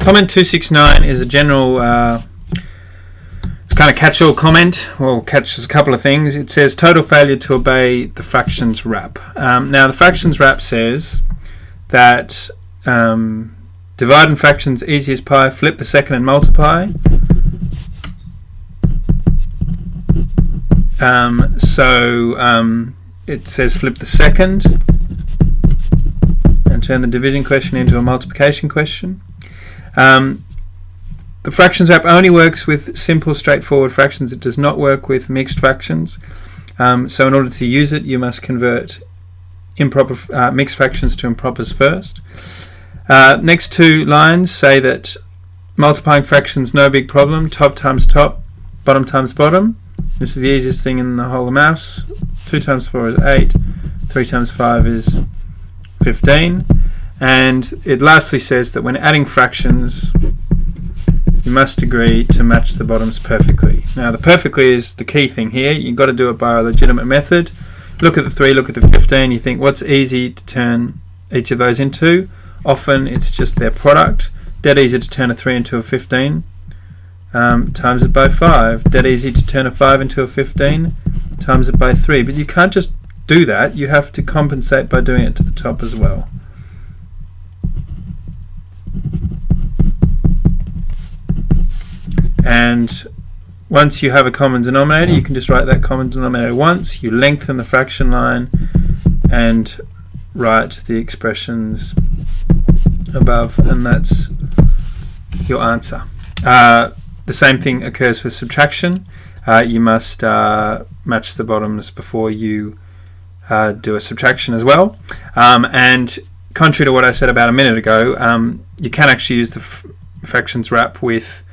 Comment 269 is a general, it's kind of catch-all comment, or catches a couple of things. It says total failure to obey the fractions wrap. Now the fractions wrap says that divide in fractions easy as pie, flip the second and multiply. It says flip the second and turn the division question into a multiplication question. The fractions wrap only works with simple, straightforward fractions. It does not work with mixed fractions. So in order to use it, you must convert improper mixed fractions to impropers first. Next two lines say that multiplying fractions no big problem. Top times top, bottom times bottom. This is the easiest thing in the whole of maths. 2 times 4 is 8. 3 times 5 is 15. And it lastly says that when adding fractions, you must agree to match the bottoms perfectly. Now the perfectly is the key thing here. You've got to do it by a legitimate method. Look at the 3, look at the 15. You think, what's easy to turn each of those into? Often it's just their product. Dead easy to turn a 3 into a 15. Times it by 5. Dead easy to turn a 5 into a 15. Times it by 3. But you can't just do that. You have to compensate by doing it to the top as well. And once you have a common denominator, you can just write that common denominator once. You lengthen the fraction line and write the expressions above, and that's your answer. The same thing occurs with subtraction. You must match the bottoms before you do a subtraction as well. And contrary to what I said about a minute ago, you can actually use the fractions wrap with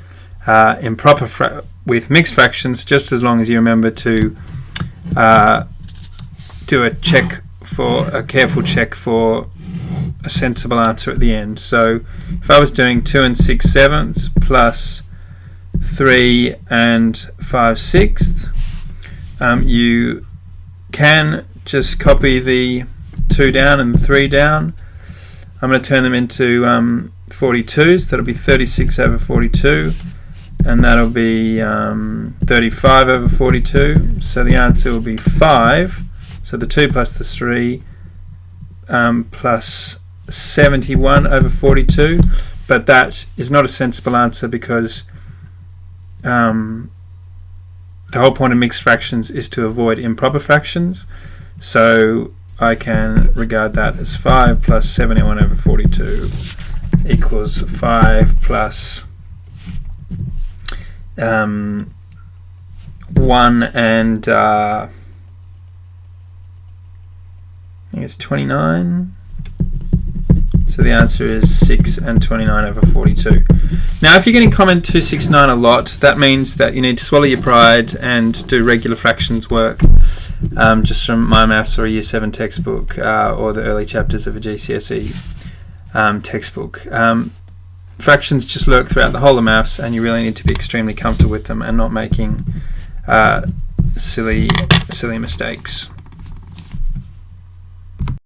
with mixed fractions, just as long as you remember to do a careful check for a sensible answer at the end. So if I was doing 2 6/7 plus 3 5/6, you can just copy the 2 down and the 3 down. I'm going to turn them into 42s. That'll be 36 over 42, and that'll be 35 over 42. So the answer will be 5. So the 2 plus the 3 plus 71 over 42. But that is not a sensible answer, because the whole point of mixed fractions is to avoid improper fractions. So I can regard that as 5 plus 71 over 42 equals 5 plus 1 and I think it's 29. So the answer is 6 and 29 over 42. Now if you're getting comment 269 a lot, that means that you need to swallow your pride and do regular fractions work, just from My Maths or a Year 7 textbook, or the early chapters of a GCSE textbook. Fractions just lurk throughout the whole of maths, and you really need to be extremely comfortable with them and not making silly mistakes.